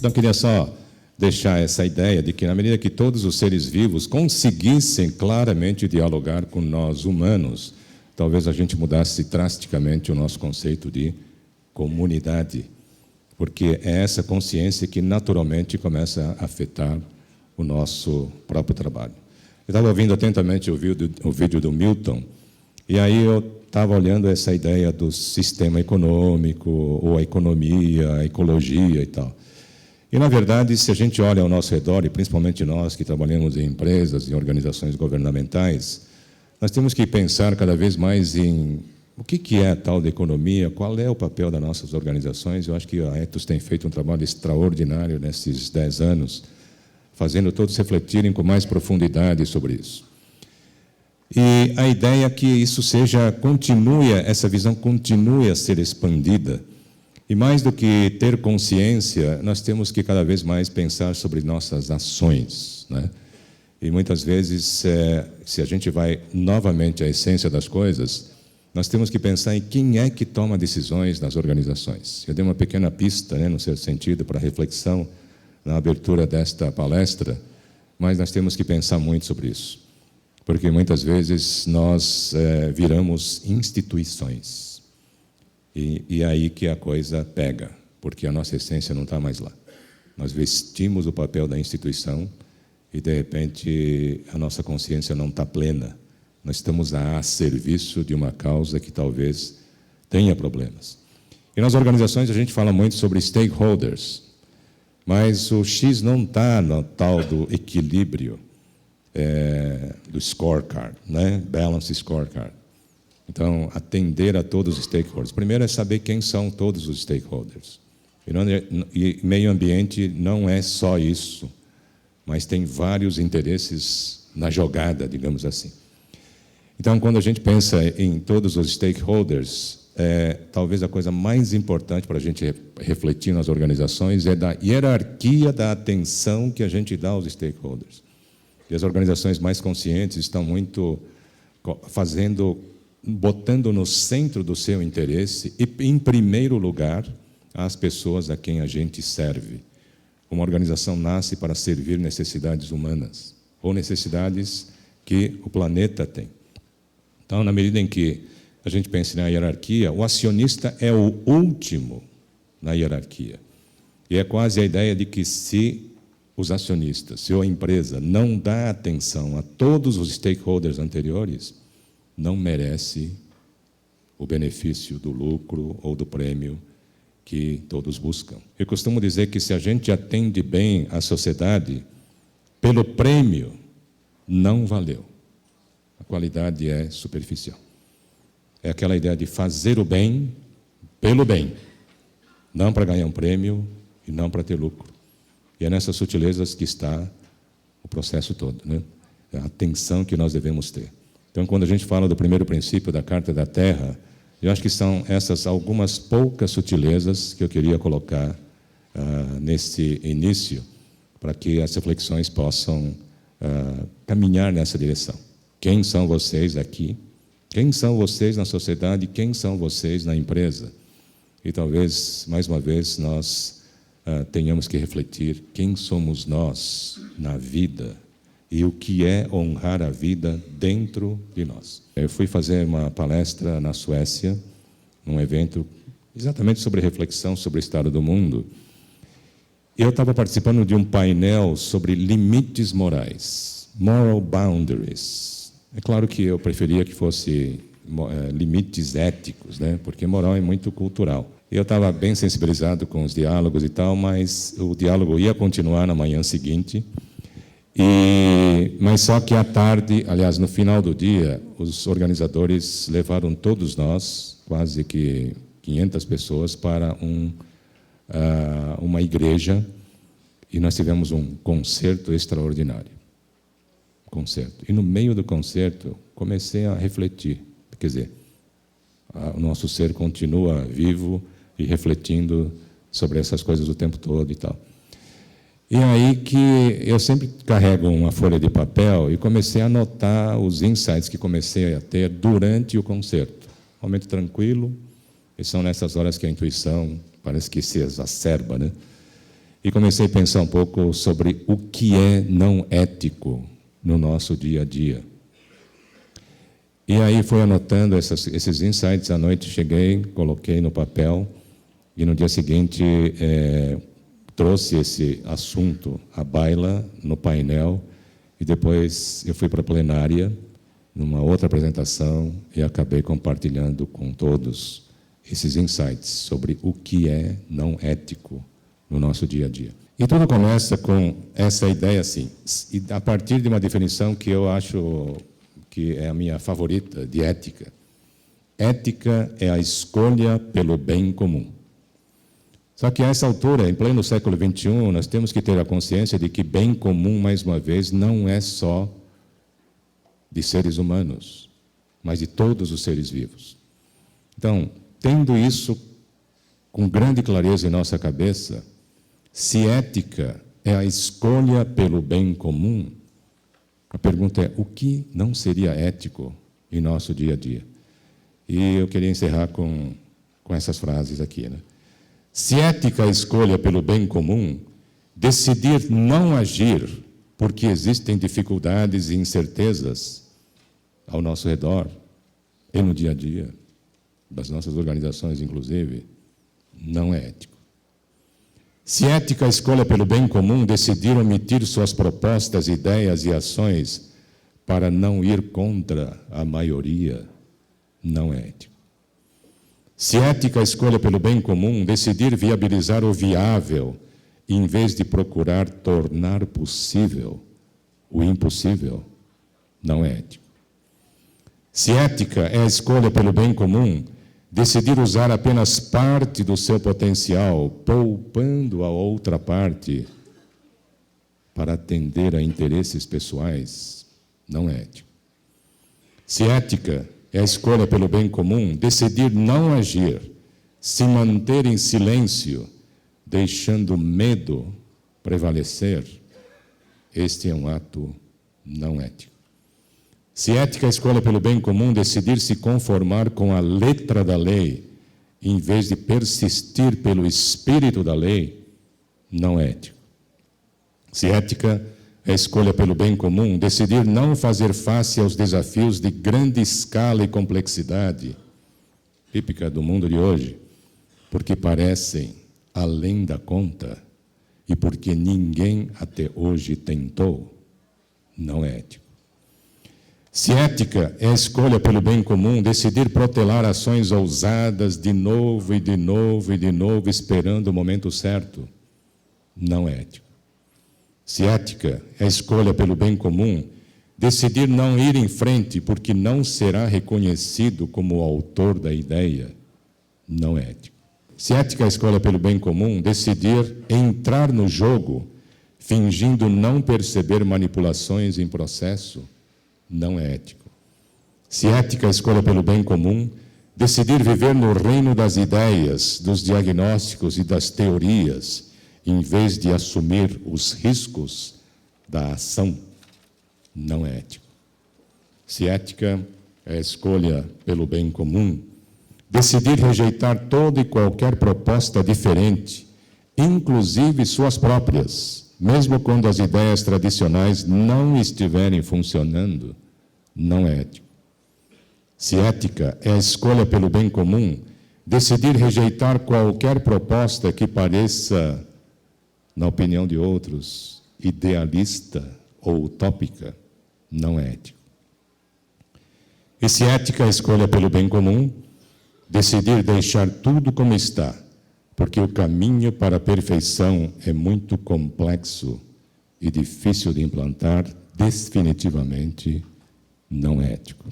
Então, queria só deixar essa ideia de que, na medida que todos os seres vivos conseguissem claramente dialogar com nós humanos, talvez a gente mudasse drasticamente o nosso conceito de comunidade, porque é essa consciência que naturalmente começa a afetar o nosso próprio trabalho. Eu estava ouvindo atentamente o vídeo do Milton, e aí eu estava olhando essa ideia do sistema econômico, ou a economia, a ecologia e tal. E, na verdade, se a gente olha ao nosso redor, e principalmente nós que trabalhamos em empresas, em organizações governamentais, nós temos que pensar cada vez mais em o que é a tal da economia, qual é o papel das nossas organizações. Eu acho que a Ethos tem feito um trabalho extraordinário nesses 10 anos, fazendo todos refletirem com mais profundidade sobre isso. E a ideia é que isso essa visão continue a ser expandida. E mais do que ter consciência, nós temos que cada vez mais pensar sobre nossas ações, né? E muitas vezes, se a gente vai novamente à essência das coisas, nós temos que pensar em quem é que toma decisões nas organizações. Eu dei uma pequena pista, né, no seu sentido, para reflexão na abertura desta palestra, mas nós temos que pensar muito sobre isso, porque muitas vezes nós viramos instituições. E aí que a coisa pega, porque a nossa essência não está mais lá. Nós vestimos o papel da instituição e, de repente, a nossa consciência não está plena. Nós estamos a serviço de uma causa que talvez tenha problemas. E nas organizações a gente fala muito sobre stakeholders, mas o X não está no tal do equilíbrio do scorecard, né? Balance scorecard. Então, atender a todos os stakeholders. Primeiro é saber quem são todos os stakeholders. E meio ambiente não é só isso, mas tem vários interesses na jogada, digamos assim. Então, quando a gente pensa em todos os stakeholders, talvez a coisa mais importante para a gente refletir nas organizações é da hierarquia da atenção que a gente dá aos stakeholders. E as organizações mais conscientes estão muito botando no centro do seu interesse e, em primeiro lugar, as pessoas a quem a gente serve. Uma organização nasce para servir necessidades humanas ou necessidades que o planeta tem. Então, na medida em que a gente pensa na hierarquia, o acionista é o último na hierarquia. E é quase a ideia de que se os acionistas, se a empresa não dá atenção a todos os stakeholders anteriores, não merece o benefício do lucro ou do prêmio que todos buscam. Eu costumo dizer que se a gente atende bem a sociedade, pelo prêmio, não valeu. A qualidade é superficial. É aquela ideia de fazer o bem pelo bem, não para ganhar um prêmio e não para ter lucro. E é nessas sutilezas que está o processo todo, né? A atenção que nós devemos ter. Então, quando a gente fala do primeiro princípio da Carta da Terra, eu acho que são essas algumas poucas sutilezas que eu queria colocar nesse início, para que as reflexões possam caminhar nessa direção. Quem são vocês aqui? Quem são vocês na sociedade? Quem são vocês na empresa? E talvez, mais uma vez, nós tenhamos que refletir quem somos nós na vida e o que é honrar a vida dentro de nós. Eu fui fazer uma palestra na Suécia, num evento exatamente sobre reflexão sobre o estado do mundo. Eu estava participando de um painel sobre limites morais, moral boundaries. É claro que eu preferia que fosse limites éticos, né? Porque moral é muito cultural. Eu estava bem sensibilizado com os diálogos e tal, mas o diálogo ia continuar na manhã seguinte. Mas só que à tarde, aliás, no final do dia, os organizadores levaram todos nós, quase que 500 pessoas, para uma igreja, e nós tivemos um concerto extraordinário. E no meio do concerto, comecei a refletir. Quer dizer, o nosso ser continua vivo e refletindo sobre essas coisas o tempo todo e tal. E aí que eu sempre carrego uma folha de papel e comecei a anotar os insights que comecei a ter durante o concerto. Um momento tranquilo, e são nessas horas que a intuição parece que se exacerba, né? e comecei a pensar um pouco sobre o que é não ético no nosso dia a dia. E aí fui anotando esses insights. À noite cheguei, coloquei no papel, e no dia seguinte trouxe esse assunto à baila no painel, e depois eu fui para a plenária, numa outra apresentação, e acabei compartilhando com todos esses insights sobre o que é não ético no nosso dia a dia. E tudo começa com essa ideia assim, e a partir de uma definição que eu acho que é a minha favorita, de ética. Ética é a escolha pelo bem comum. Só que a essa altura, em pleno século XXI, nós temos que ter a consciência de que bem comum, mais uma vez, não é só de seres humanos, mas de todos os seres vivos. Então, tendo isso com grande clareza em nossa cabeça, se ética é a escolha pelo bem comum, a pergunta é, o que não seria ético em nosso dia a dia? E eu queria encerrar com essas frases aqui, né? Se ética é a escolha pelo bem comum, decidir não agir porque existem dificuldades e incertezas ao nosso redor e no dia a dia, das nossas organizações, inclusive, não é ético. Se ética é a escolha pelo bem comum, decidir omitir suas propostas, ideias e ações para não ir contra a maioria, não é ético. Se ética é a escolha pelo bem comum, decidir viabilizar o viável, em vez de procurar tornar possível o impossível, não é ético. Se ética é a escolha pelo bem comum, decidir usar apenas parte do seu potencial, poupando a outra parte para atender a interesses pessoais, não é ético. Se ética é a escolha pelo bem comum, decidir não agir, se manter em silêncio, deixando medo prevalecer, este é um ato não ético. Se ética é a escolha pelo bem comum, decidir se conformar com a letra da lei, em vez de persistir pelo espírito da lei, não é ético. Se ética é a escolha pelo bem comum, decidir não fazer face aos desafios de grande escala e complexidade, típica do mundo de hoje, porque parecem além da conta e porque ninguém até hoje tentou, não é ético. Se ética é a escolha pelo bem comum, decidir protelar ações ousadas de novo e de novo e de novo, esperando o momento certo, não é ético. Se ética é a escolha pelo bem comum, decidir não ir em frente porque não será reconhecido como o autor da ideia, não é ético. Se ética é a escolha pelo bem comum, decidir entrar no jogo, fingindo não perceber manipulações em processo, não é ético. Se ética é a escolha pelo bem comum, decidir viver no reino das ideias, dos diagnósticos e das teorias, em vez de assumir os riscos da ação, não é ético. Se ética é a escolha pelo bem comum, decidir rejeitar toda e qualquer proposta diferente, inclusive suas próprias, mesmo quando as ideias tradicionais não estiverem funcionando, não é ético. Se ética é a escolha pelo bem comum, decidir rejeitar qualquer proposta que pareça, na opinião de outros, idealista ou utópica, não é ético. E se ética é a escolha pelo bem comum, decidir deixar tudo como está, porque o caminho para a perfeição é muito complexo e difícil de implantar, definitivamente não é ético.